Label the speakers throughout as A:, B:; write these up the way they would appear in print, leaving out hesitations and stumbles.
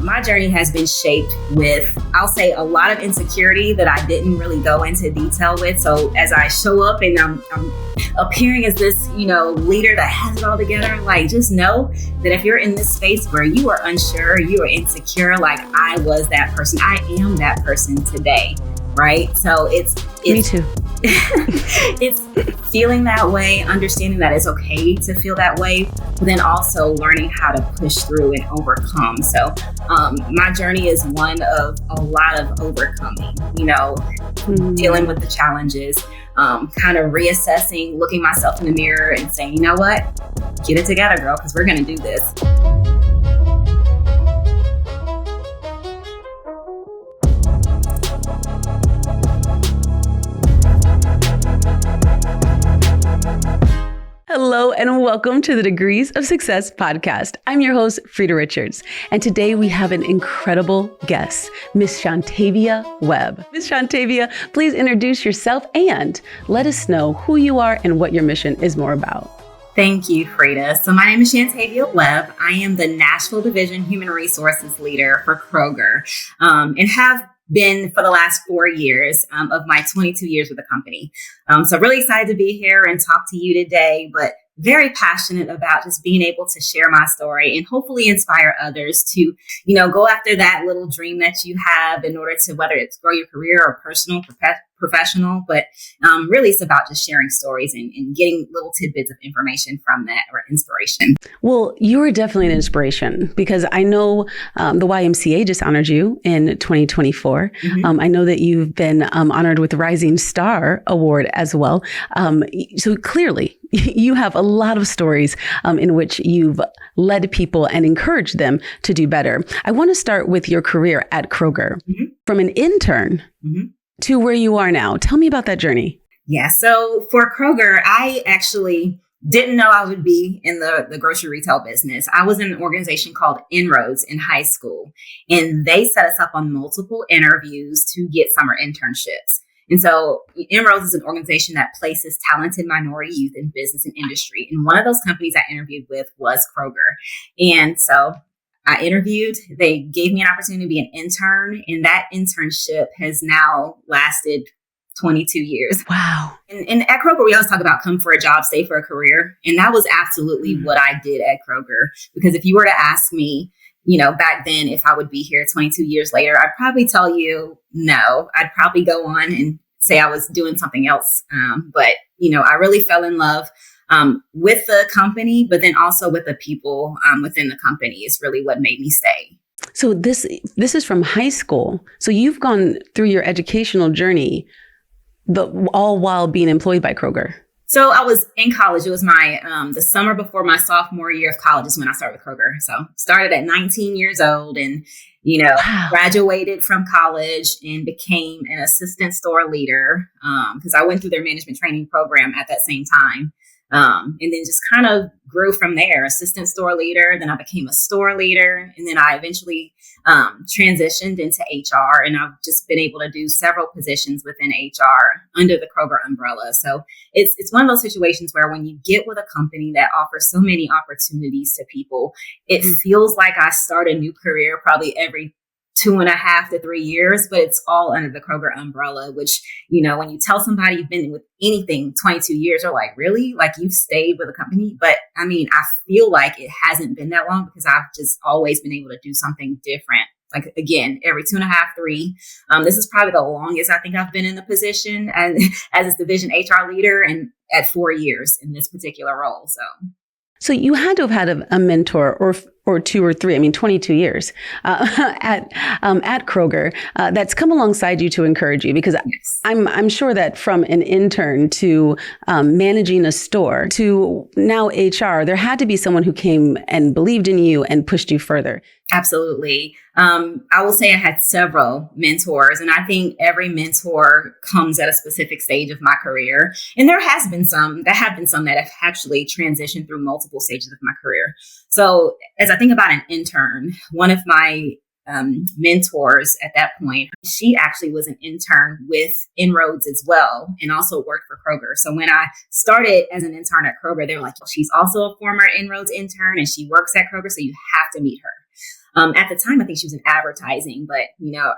A: My journey has been shaped with, I'll say, a lot of insecurity that I didn't really go into detail with. So as I show up and I'm appearing as this, leader that has it all together, like, just know that if you're in this space where you are unsure, you are insecure, like I was that person, I am that person today, right? So it's
B: me too.
A: It's feeling that way, understanding that it's okay to feel that way, but then also learning how to push through and overcome. So my journey is one of a lot of overcoming, dealing with the challenges, kind of reassessing, looking myself in the mirror and saying, you know what, get it together, girl, because we're going to do this.
B: Hello and welcome to the Degrees of Success podcast. I'm your host, Frida Richards, and today we have an incredible guest, Miss Shantavia Webb. Miss Shantavia, please introduce yourself and let us know who you are and what your mission is more about.
A: Thank you, Frida. So my name is Shantavia Webb. I am the Nashville Division Human Resources Leader for Kroger, and have been for the last 4 years of my 22 years with the company. So really excited to be here and talk to you today, but very passionate about just being able to share my story and hopefully inspire others to, go after that little dream that you have in order to, whether it's grow your career or personal, professional, but really it's about just sharing stories and getting little tidbits of information from that or inspiration.
B: Well, you are definitely an inspiration because I know the YMCA just honored you in 2024. Mm-hmm. I know that you've been honored with the Rising Star Award as well. So clearly, you have a lot of stories in which you've led people and encouraged them to do better. I want to start with your career at Kroger. Mm-hmm. From an intern to where you are now. Tell me about that journey.
A: Yeah, so for Kroger, I actually didn't know I would be in the grocery retail business. I was in an organization called Inroads in high school, and they set us up on multiple interviews to get summer internships. And so Inroads is an organization that places talented minority youth in business and industry. And one of those companies I interviewed with was Kroger. And so I interviewed, they gave me an opportunity to be an intern, and that internship has now lasted 22 years.
B: Wow.
A: And at Kroger, we always talk about come for a job, stay for a career. And that was absolutely what I did at Kroger. Because if you were to ask me, back then, if I would be here 22 years later, I'd probably tell you no. I'd probably go on and say I was doing something else. But I really fell in love with the company, but then also with the people within the company is really what made me stay.
B: So this is from high school. So you've gone through your educational journey, but all while being employed by Kroger.
A: So I was in college. It was my the summer before my sophomore year of college is when I started with Kroger. So started at 19 years old and, graduated from college and became an assistant store leader because I went through their management training program at that same time. And then just kind of grew from there, assistant store leader. Then I became a store leader. And then I eventually transitioned into HR. And I've just been able to do several positions within HR under the Kroger umbrella. So it's one of those situations where when you get with a company that offers so many opportunities to people, it feels like I start a new career probably every 2.5 to 3 years, but it's all under the Kroger umbrella, which, when you tell somebody you've been with anything 22 years, they're like, really? Like you've stayed with a company? But I feel like it hasn't been that long because I've just always been able to do something different. Like, again, every 2.5, 3. This is probably the longest I think I've been in a position as a division HR leader and at 4 years in this particular role.
B: So you had to have had a mentor or 2 or 3, 22 years at Kroger that's come alongside you to encourage you, because yes. I'm sure that from an intern to managing a store to now HR, there had to be someone who came and believed in you and pushed you further.
A: Absolutely. I will say I had several mentors, and I think every mentor comes at a specific stage of my career. And there have been some that have actually transitioned through multiple stages of my career. So as I think about an intern, one of my mentors at that point, she actually was an intern with Inroads as well and also worked for Kroger. So when I started as an intern at Kroger, they were like, well, she's also a former Inroads intern and she works at Kroger, so you have to meet her. At the time, I think she was in advertising, but,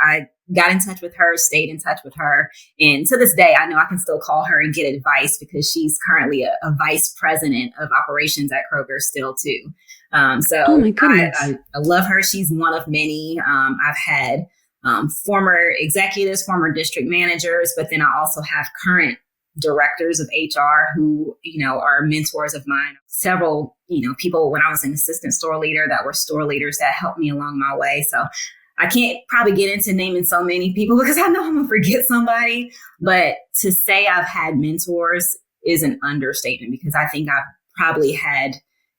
A: I got in touch with her, stayed in touch with her. And to this day, I know I can still call her and get advice because she's currently a vice president of operations at Kroger still too. So
B: oh my goodness.
A: I love her. She's one of many. I've had former executives, former district managers, but then I also have current directors of HR who, are mentors of mine. Several, people when I was an assistant store leader that were store leaders that helped me along my way. So I can't probably get into naming so many people because I know I'm going to forget somebody. But to say I've had mentors is an understatement because I think I've probably had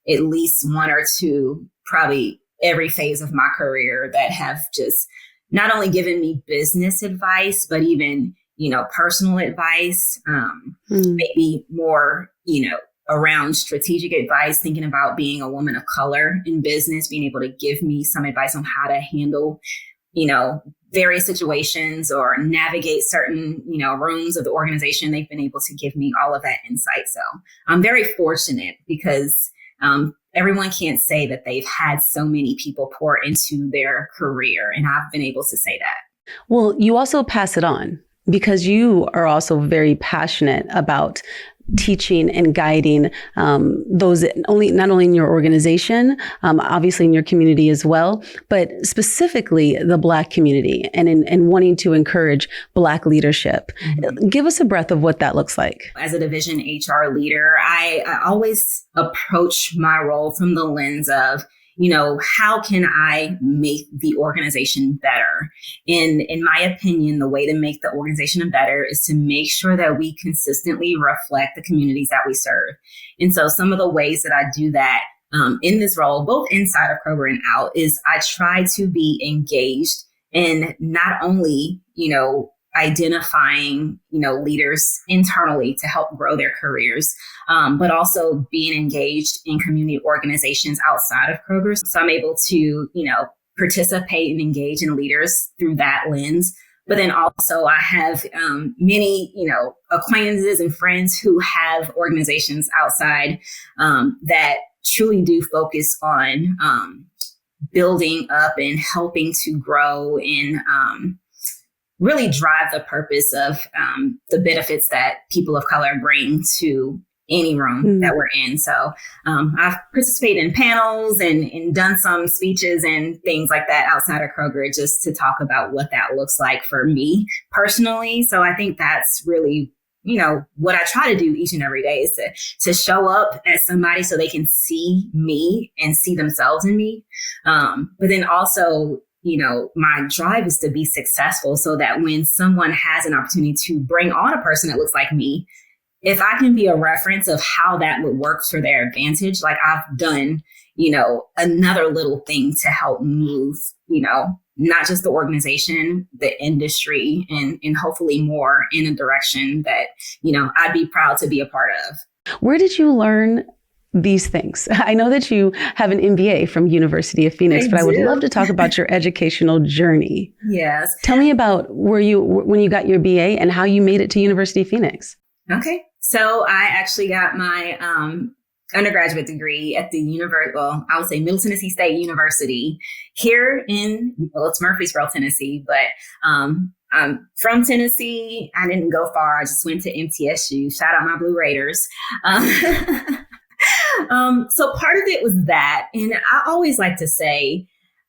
A: at least one or two, probably every phase of my career that have just not only given me business advice, but even, personal advice, maybe more, around strategic advice, thinking about being a woman of color in business, being able to give me some advice on how to handle, various situations or navigate certain, rooms of the organization. They've been able to give me all of that insight. So I'm very fortunate because everyone can't say that they've had so many people pour into their career. And I've been able to say that.
B: Well, you also pass it on because you are also very passionate about teaching and guiding those not only in your organization, obviously in your community as well, but specifically the Black community and wanting to encourage Black leadership. Mm-hmm. Give us a breath of what that looks like.
A: As a division HR leader, I always approach my role from the lens of, how can I make the organization better? In my opinion, the way to make the organization better is to make sure that we consistently reflect the communities that we serve. And so some of the ways that I do that in this role, both inside of Kroger and out, is I try to be engaged in not only, identifying, leaders internally to help grow their careers, but also being engaged in community organizations outside of Kroger. So I'm able to, participate and engage in leaders through that lens. But then also I have many, acquaintances and friends who have organizations outside that truly do focus on building up and helping to grow and really drive the purpose of the benefits that people of color bring to any room that we're in. So I've participated in panels and done some speeches and things like that outside of Kroger just to talk about what that looks like for me personally. So I think that's really, what I try to do each and every day is to show up as somebody so they can see me and see themselves in me. But then also, my drive is to be successful so that when someone has an opportunity to bring on a person that looks like me, if I can be a reference of how that would work for their advantage, like I've done, another little thing to help move, not just the organization, the industry, and hopefully more in a direction that, I'd be proud to be a part of.
B: Where did you learn these things? I know that you have an MBA from University of Phoenix, but I would love to talk about your educational journey.
A: Yes.
B: Tell me about when you got your BA and how you made it to University of Phoenix.
A: Okay. So I actually got my undergraduate degree at the I would say Middle Tennessee State University here it's Murfreesboro, Tennessee, but I'm from Tennessee. I didn't go far. I just went to MTSU. Shout out my Blue Raiders. So part of it was that. And I always like to say,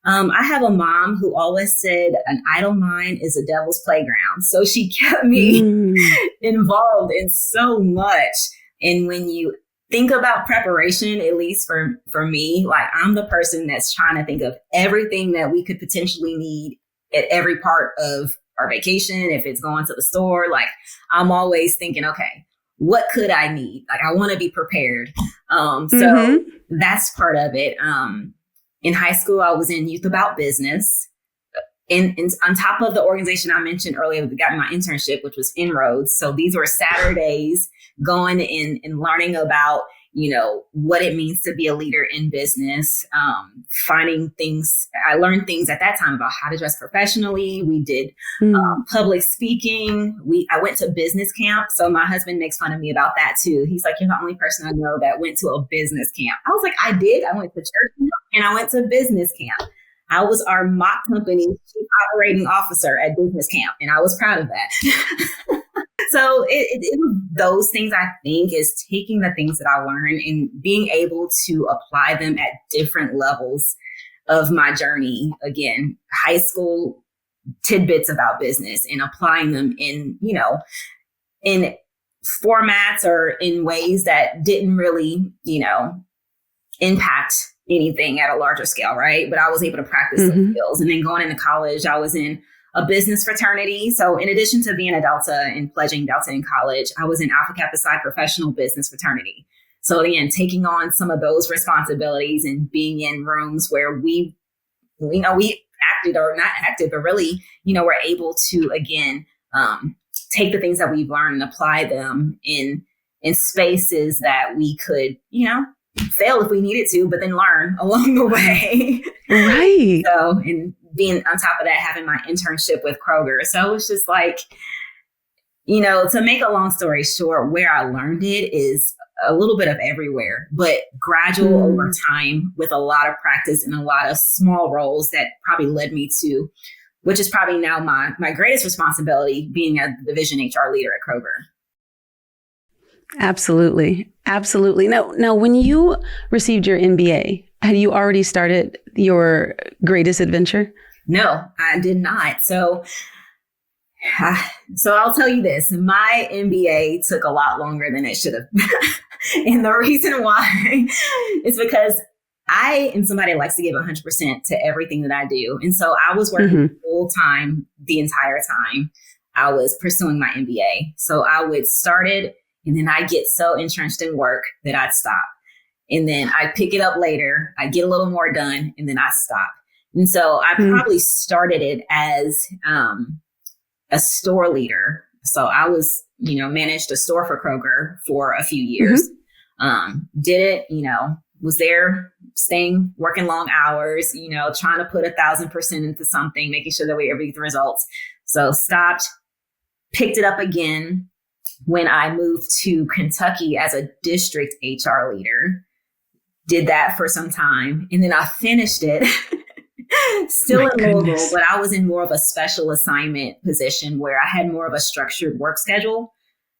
A: I have a mom who always said an idle mind is a devil's playground. So she kept me involved in so much. And when you think about preparation, at least for me, like I'm the person that's trying to think of everything that we could potentially need at every part of our vacation. If it's going to the store, like I'm always thinking, okay, what could I need? Like I want to be prepared. So that's part of it. In high school, I was in Youth About Business. And on top of the organization I mentioned earlier, got my internship, which was Inroads. So these were Saturdays going and learning about, what it means to be a leader in business, finding things. I learned things at that time about how to dress professionally. We did public speaking. I went to business camp. So my husband makes fun of me about that too. He's like, you're the only person I know that went to a business camp. I was like, I did. I went to church camp and I went to business camp. I was our mock company chief operating officer at business camp, and I was proud of that. So it was those things, I think, is taking the things that I learned and being able to apply them at different levels of my journey. Again, high school tidbits about business and applying them in, in formats or in ways that didn't really, impact anything at a larger scale, right? But I was able to practice those skills. And then going into college, I was in a business fraternity. So in addition to being a Delta and pledging Delta in college, I was in Alpha Kappa Psi professional business fraternity. So again, taking on some of those responsibilities and being in rooms where we acted, or not acted, but really, we're able to, again, take the things that we've learned and apply them in spaces that we could, fail if we needed to, but then learn along the way.
B: Right.
A: So, and being on top of that, having my internship with Kroger. So it's just like, to make a long story short, where I learned it is a little bit of everywhere, but gradual over time with a lot of practice and a lot of small roles that probably led me to, which is probably now my greatest responsibility, being a division HR leader at Kroger.
B: Absolutely. Absolutely. Now, when you received your MBA, had you already started your greatest adventure?
A: No, I did not. So I'll tell you this, my MBA took a lot longer than it should have. And the reason why is because I am somebody that likes to give 100% to everything that I do. And so I was working full time the entire time I was pursuing my MBA. So I would start it, and then I get so entrenched in work that I'd stop. And then I pick it up later. I get a little more done, and then I stop. And so I probably started it as a store leader. So I was, managed a store for Kroger for a few years. Did it, was there working long hours, trying to put 1,000% into something, making sure that we ever get the results. So stopped, picked it up again when I moved to Kentucky as a district HR leader. Did that for some time. And then I finished it still in Louisville, but I was in more of a special assignment position where I had more of a structured work schedule,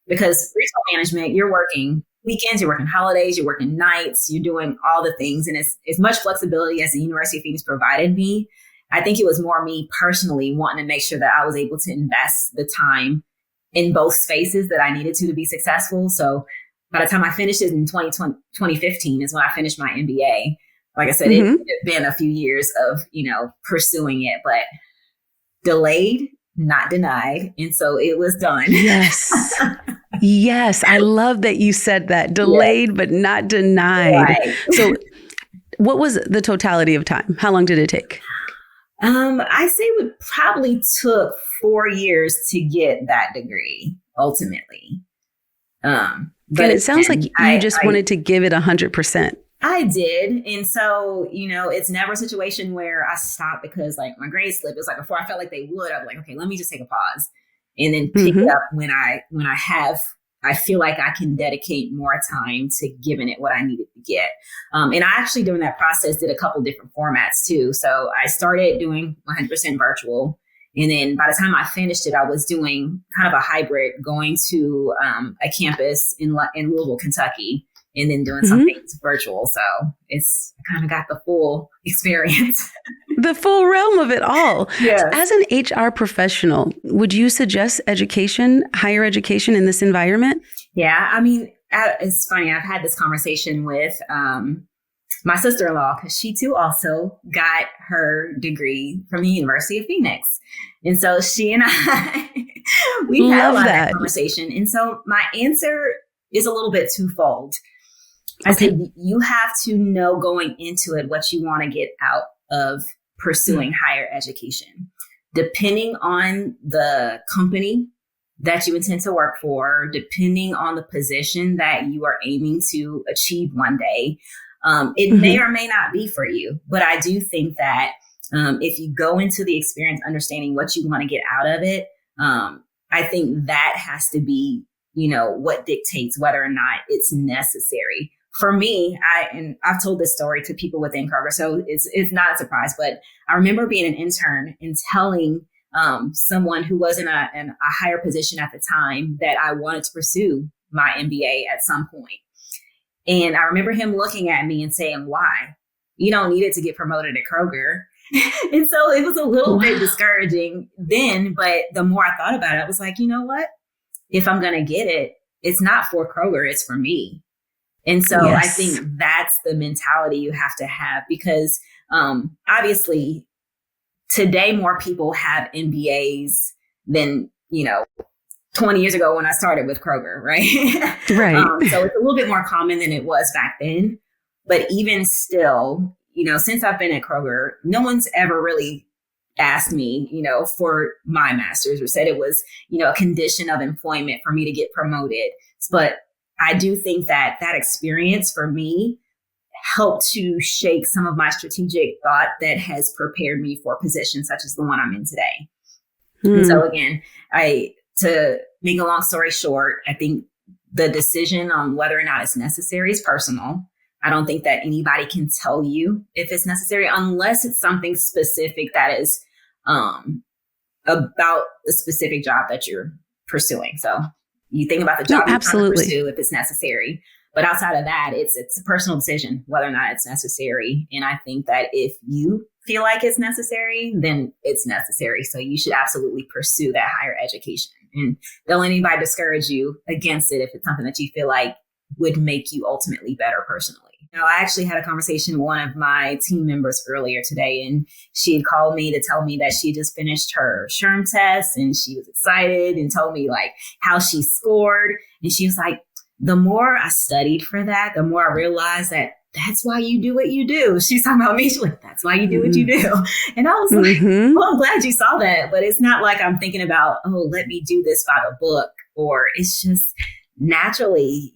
A: because retail management, you're working weekends, you're working holidays, you're working nights, you're doing all the things. And it's as much flexibility as the University of Phoenix provided me. I think it was more me personally wanting to make sure that I was able to invest the time in both spaces that I needed to be successful. So by the time I finished it in 2015 is when I finished my MBA. Like I said, it had been a few years of, pursuing it, but delayed, not denied. And so it was done.
B: Yes. Yes. I love that you said that. Delayed, but not denied.
A: Right.
B: So what was the totality of time? How long did it take?
A: I say it probably took 4 years to get that degree ultimately.
B: But it sounds like you just wanted to give it 100%.
A: I did. And so, it's never a situation where I stopped because my grades slipped. It was before I felt like they would, I'm like, okay, let me just take a pause and then pick it up when I feel like I can dedicate more time to giving it what I needed to get. And I actually, during that process, did a couple different formats too. So I started doing 100% virtual. And then by the time I finished it, I was doing kind of a hybrid, going to a campus in Louisville, Kentucky, and then doing something virtual. So I kind of got the full experience.
B: The full realm of it all.
A: Yes.
B: As an HR professional, would you suggest higher education in this environment?
A: Yeah. I mean, it's funny. I've had this conversation with my sister-in-law, because she too also got her degree from the University of Phoenix. And so she and I, we had a lot of that conversation. And so my answer is a little bit twofold. I said, you have to know going into it what you want to get out of pursuing higher education. Depending on the company that you intend to work for, depending on the position that you are aiming to achieve one day, it may or may not be for you. But I do think that if you go into the experience understanding what you want to get out of it, I think that has to be, what dictates whether or not it's necessary for me, and I've told this story to people within Kroger, so it's not a surprise, but I remember being an intern and telling someone who was in a higher position at the time that I wanted to pursue my MBA at some point. And I remember him looking at me and saying, why? You don't need it to get promoted at Kroger. And so it was a little bit discouraging then, but the more I thought about it, I was like, you know what? If I'm going to get it, it's not for Kroger, it's for me. And so I think that's the mentality you have to have, because obviously today more people have MBAs than, 20 years ago when I started with Kroger, right?
B: Right.
A: So it's a little bit more common than it was back then. But even still, since I've been at Kroger, no one's ever really asked me, for my master's or said it was, a condition of employment for me to get promoted. But I do think that experience for me helped to shake some of my strategic thought that has prepared me for positions such as the one I'm in today. And so again, to make a long story short, I think the decision on whether or not it's necessary is personal. I don't think that anybody can tell you if it's necessary unless it's something specific that is about the specific job that you're pursuing. So you think about the job you're trying to pursue if it's necessary. But outside of that, it's a personal decision whether or not it's necessary. And I think that if you feel like it's necessary, then it's necessary. So you should absolutely pursue that higher education. And don't let anybody discourage you against it if it's something that you feel like would make you ultimately better personally. I actually had a conversation with one of my team members earlier today, and she had called me to tell me that she just finished her SHRM test and she was excited and told me like how she scored. And she was like, the more I studied for that, the more I realized that that's why you do what you do. She's talking about me. She's like, that's why you do what you do. And I was like, well, I'm glad you saw that. But it's not like I'm thinking about, oh, let me do this by the book. Or it's just naturally,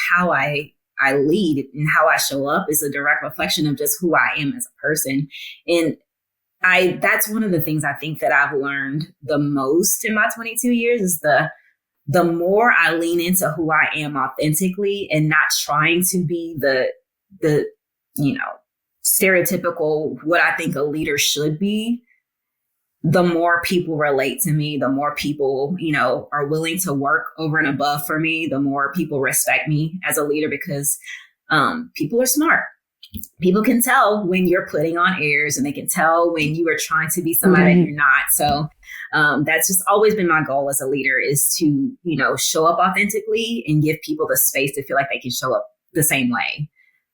A: how I lead and how I show up is a direct reflection of just who I am as a person. And that's one of the things I think that I've learned the most in my 22 years is the more I lean into who I am authentically and not trying to be the stereotypical, what I think a leader should be, the more people relate to me, the more people, are willing to work over and above for me, the more people respect me as a leader because people are smart. People can tell when you're putting on airs and they can tell when you are trying to be somebody that you're not. So that's just always been my goal as a leader is to, show up authentically and give people the space to feel like they can show up the same way.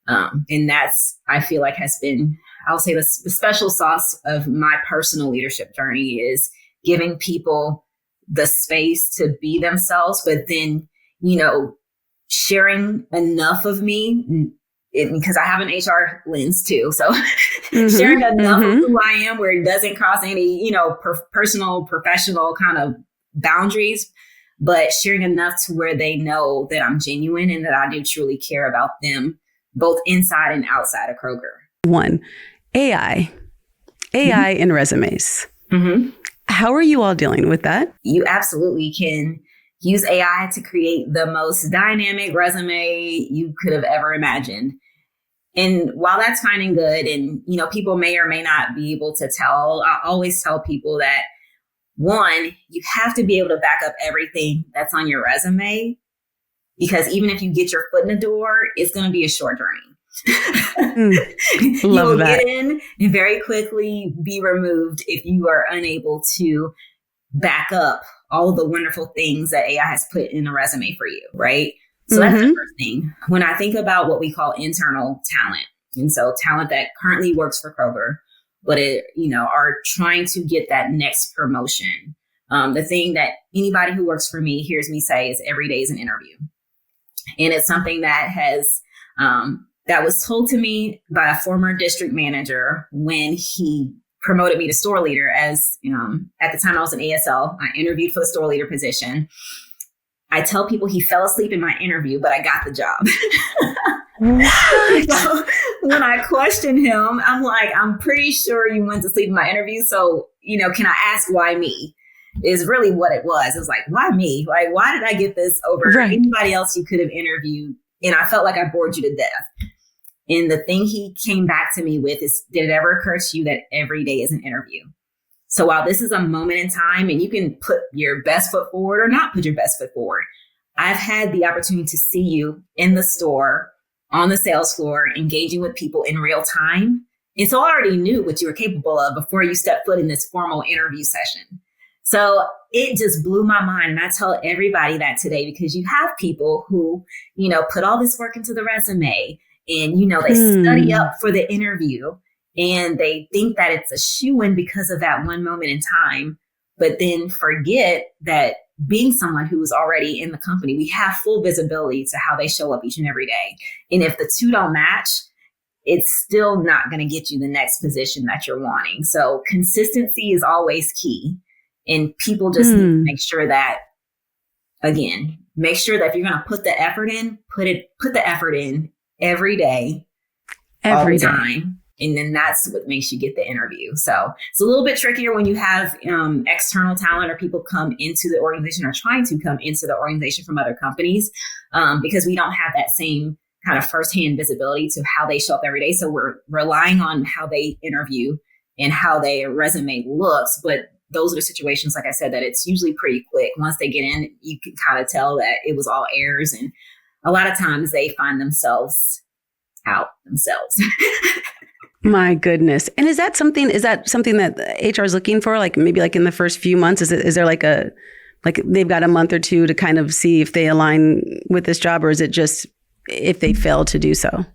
A: And that's, I feel like has been, I'll say the special sauce of my personal leadership journey is giving people the space to be themselves, but then, sharing enough of me because I have an HR lens too. So sharing enough of who I am where it doesn't cross any, personal, professional kind of boundaries, but sharing enough to where they know that I'm genuine and that I do truly care about them, both inside and outside of Kroger.
B: One, AI in resumes. How are you all dealing with that?
A: You absolutely can use AI to create the most dynamic resume you could have ever imagined. And while that's fine and good, and, people may or may not be able to tell, I always tell people that, one, you have to be able to back up everything that's on your resume, because even if you get your foot in the door, it's going to be a short journey. You'll get in and very quickly be removed if you are unable to back up all the wonderful things that AI has put in a resume for you, right? So that's the first thing. When I think about what we call internal talent, and so talent that currently works for Kroger, but are trying to get that next promotion. The thing that anybody who works for me hears me say is every day is an interview. And it's something that has that was told to me by a former district manager when he promoted me to store leader. As at the time I was an ASL, I interviewed for the store leader position. I tell people he fell asleep in my interview, but I got the job. What? So when I questioned him, I'm like, I'm pretty sure you went to sleep in my interview. So, can I ask why me? Is really what it was. It was like, why me? Like, why did I get this over anybody else you could have interviewed and I felt like I bored you to death. And the thing he came back to me with is, did it ever occur to you that every day is an interview? So while this is a moment in time and you can put your best foot forward or not put your best foot forward, I've had the opportunity to see you in the store, on the sales floor, engaging with people in real time. And so I already knew what you were capable of before you stepped foot in this formal interview session. So it just blew my mind. And I tell everybody that today, because you have people who, put all this work into the resume and, they study up for the interview and they think that it's a shoo-in because of that one moment in time, but then forget that being someone who is already in the company, we have full visibility to how they show up each and every day. And if the two don't match, it's still not going to get you the next position that you're wanting. So consistency is always key. And people just need to make sure that, again, make sure that if you're going to put the effort in, put the effort in every day, all the time. And then that's what makes you get the interview. So it's a little bit trickier when you have external talent or people come into the organization or trying to come into the organization from other companies, because we don't have that same kind of firsthand visibility to how they show up every day. So we're relying on how they interview and how their resume looks. But those are the situations, like I said, that it's usually pretty quick. Once they get in, you can kind of tell that it was all airs. And a lot of times they find themselves out themselves.
B: My goodness. And is that something that HR is looking for? Like maybe like in the first few months, is there like they've got a month or two to kind of see if they align with this job, or is it just if they fail to do so?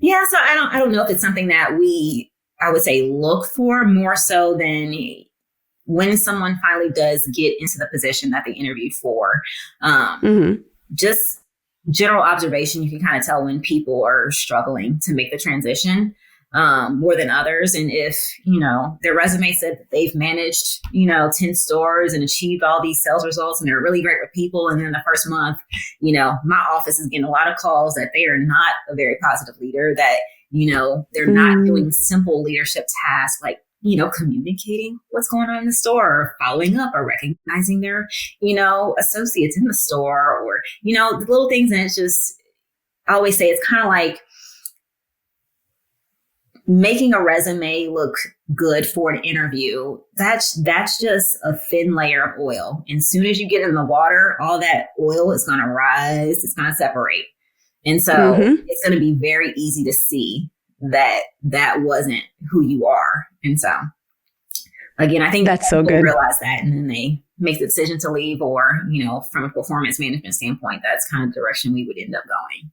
A: Yeah. So I don't know if it's something that I would say look for more so than when someone finally does get into the position that they interviewed for. Just general observation, you can kind of tell when people are struggling to make the transition more than others. And if, their resume said that they've managed, 10 stores and achieved all these sales results and they're really great with people. And then the first month, my office is getting a lot of calls that they are not a very positive leader, that, they're not doing simple leadership tasks like, communicating what's going on in the store, or following up, or recognizing their, associates in the store, or, the little things. And it's just, I always say it's kind of like making a resume look good for an interview. That's just a thin layer of oil. And as soon as you get in the water, all that oil is going to rise. It's going to separate. And so it's going to be very easy to see that wasn't who you are. And so, again, I think
B: that's so good.
A: Realize that, and then they make the decision to leave, or, from a performance management standpoint, that's kind of the direction we would end up going.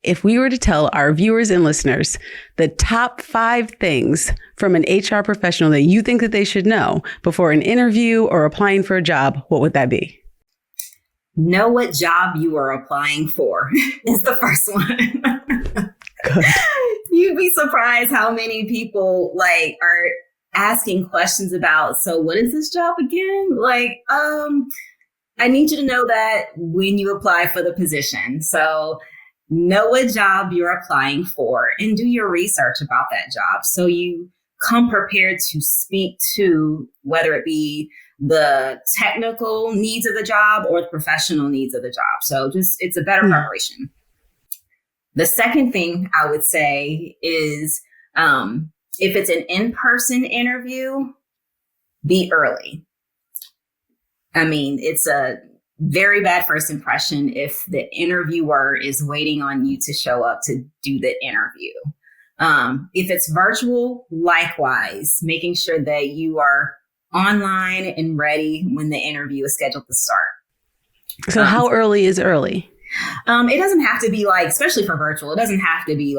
B: If we were to tell our viewers and listeners the top 5 things from an HR professional that you think that they should know before an interview or applying for a job, what would that be?
A: Know what job you are applying for is the first one.
B: Good.
A: You'd be surprised how many people are asking questions about, so what is this job again? I need you to know that when you apply for the position. So know what job you're applying for and do your research about that job, so you come prepared to speak to whether it be the technical needs of the job or the professional needs of the job. So it's a better preparation. The second thing I would say is, if it's an in-person interview, be early. I mean, it's a very bad first impression if the interviewer is waiting on you to show up to do the interview. If it's virtual, likewise, making sure that you are online and ready when the interview is scheduled to start.
B: So how early is early?
A: It doesn't have to be especially for virtual, it doesn't have to be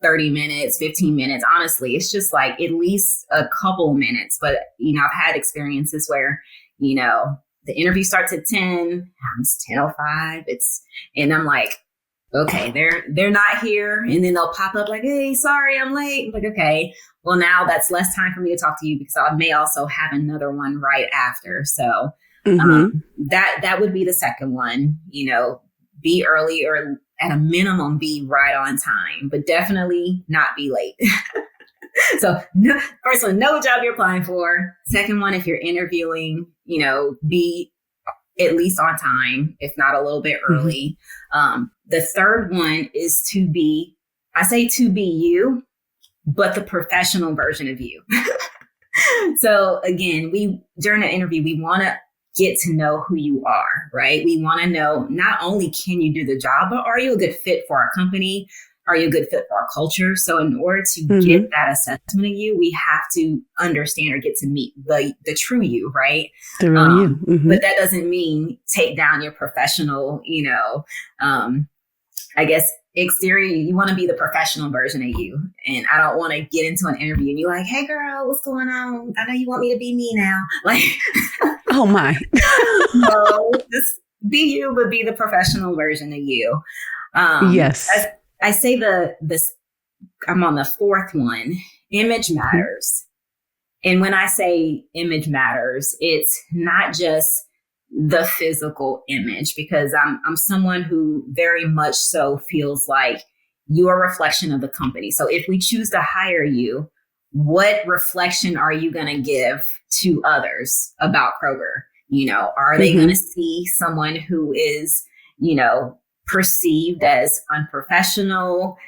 A: 30 minutes, 15 minutes. Honestly, it's just at least a couple minutes. But, I've had experiences where, the interview starts at 10, it's 10:05. And I'm like, okay, they're not here. And then they'll pop up hey, sorry, I'm late. I'm okay, well, now that's less time for me to talk to you because I may also have another one right after. So that would be the second one, be early, or at a minimum, be right on time, but definitely not be late. So first one, know what job you're applying for. Second one, if you're interviewing, be at least on time, if not a little bit early. The third one is to be you, but the professional version of you. So again, during an interview, we want to get to know who you are, right? We want to know not only can you do the job, but are you a good fit for our company? Are you a good fit for our culture? So in order to get that assessment of you, we have to understand or get to meet the true you, right?
B: The real you.
A: But that doesn't mean take down your professional, I guess, exterior. You want to be the professional version of you. And I don't want to get into an interview and you're like, hey girl, what's going on? I know you want me to be me now. Like,
B: oh my.
A: No, just be you, but be the professional version of you.
B: Yes.
A: I say I'm on the fourth one, image matters. And when I say image matters, it's not just the physical image, because I'm someone who very much so feels like you're a reflection of the company. So if we choose to hire you, what reflection are you going to give to others about Kroger? Are they going to see someone who is, perceived as unprofessional,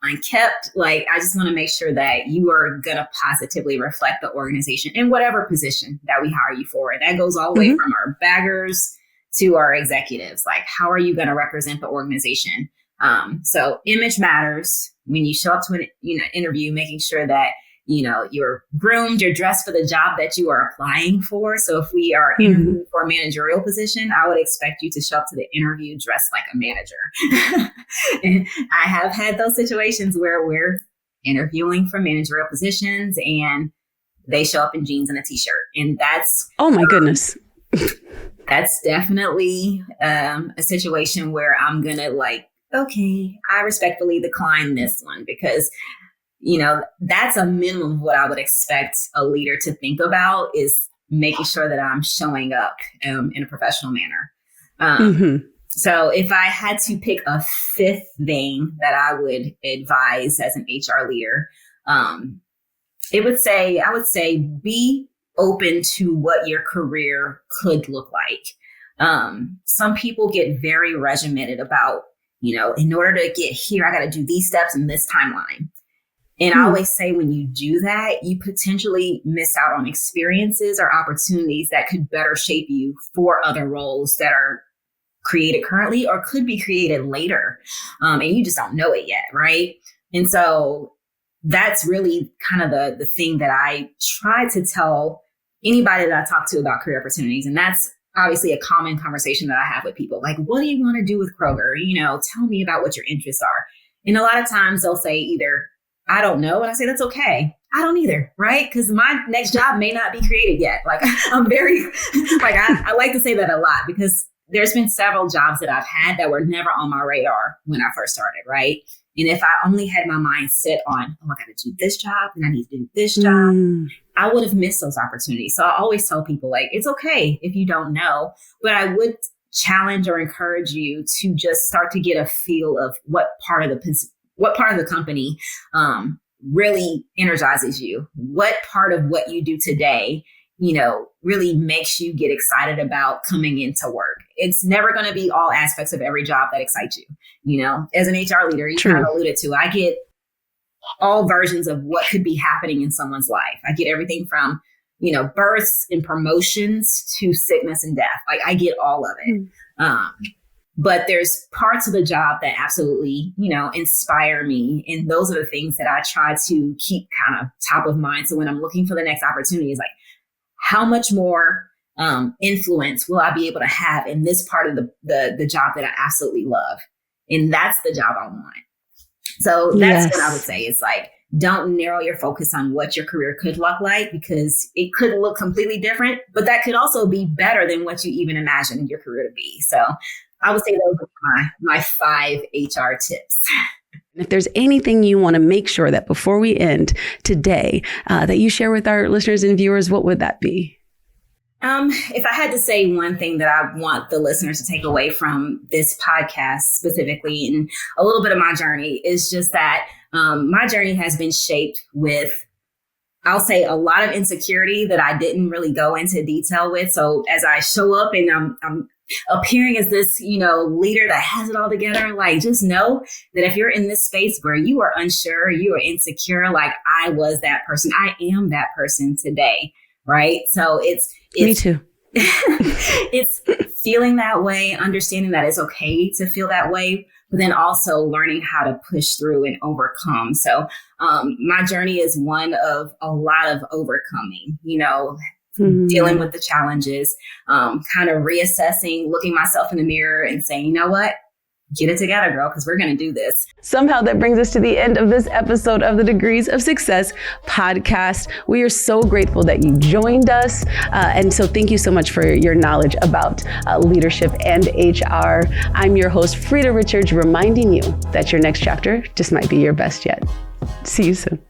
A: unkept? Like, I just want to make sure that you are going to positively reflect the organization in whatever position that we hire you for. And that goes all the way from our baggers to our executives. Like, how are you going to represent the organization? So image matters when you show up to an interview, making sure that you're groomed, you're dressed for the job that you are applying for. So if we are interviewing for a managerial position, I would expect you to show up to the interview dressed like a manager. And I have had those situations where we're interviewing for managerial positions and they show up in jeans and a t-shirt. And that's,
B: oh my goodness.
A: That's definitely a situation where I'm going to okay, I respectfully decline this one, because that's a minimum of what I would expect a leader to think about, is making sure that I'm showing up in a professional manner. So if I had to pick a fifth thing that I would advise as an HR leader, I would say be open to what your career could look like. Some people get very regimented about, in order to get here, I got to do these steps in this timeline. And I always say, when you do that, you potentially miss out on experiences or opportunities that could better shape you for other roles that are created currently or could be created later. And you just don't know it yet, right? And so that's really kind of the thing that I try to tell anybody that I talk to about career opportunities. And that's obviously a common conversation that I have with people. Like, what do you want to do with Kroger? Tell me about what your interests are. And a lot of times they'll say either, I don't know. And I say, that's okay. I don't either. Right. Because my next job may not be created yet. Like, I'm very, I like to say that a lot, because there's been several jobs that I've had that were never on my radar when I first started. Right. And if I only had my mind set on, I got to do this job and I need to do this job, I would have missed those opportunities. So I always tell people, it's okay if you don't know, but I would challenge or encourage you to just start to get a feel of what part of the company really energizes you, what part of what you do today, really makes you get excited about coming into work. It's never going to be all aspects of every job that excites you. As an HR leader, you kind of alluded to, I get all versions of what could be happening in someone's life. I get everything from, births and promotions to sickness and death. I get all of it. But there's parts of the job that absolutely, inspire me. And those are the things that I try to keep kind of top of mind. So when I'm looking for the next opportunity, it's how much more influence will I be able to have in this part of the job that I absolutely love? And that's the job I want. So that's what I would say. It's don't narrow your focus on what your career could look like, because it could look completely different, but that could also be better than what you even imagined your career to be. So I would say those are my 5 HR tips.
B: If there's anything you want to make sure that before we end today, that you share with our listeners and viewers, what would that be?
A: If I had to say one thing that I want the listeners to take away from this podcast specifically, and a little bit of my journey, is just that my journey has been shaped with I'll say a lot of insecurity that I didn't really go into detail with. So as I show up and I'm appearing as this, leader that has it all together, like, just know that if you're in this space where you are unsure, you are insecure, like I was that person, I am that person today. Right. So it's
B: me too.
A: It's feeling that way, understanding that it's okay to feel that way, but then also learning how to push through and overcome. So my journey is one of a lot of overcoming, dealing with the challenges, kind of reassessing, looking myself in the mirror and saying, you know what? Get it together, girl, because we're going to do this.
B: Somehow that brings us to the end of this episode of the Degrees of Success podcast. We are so grateful that you joined us. And so thank you so much for your knowledge about leadership and HR. I'm your host, Frida Richards, reminding you that your next chapter just might be your best yet. See you soon.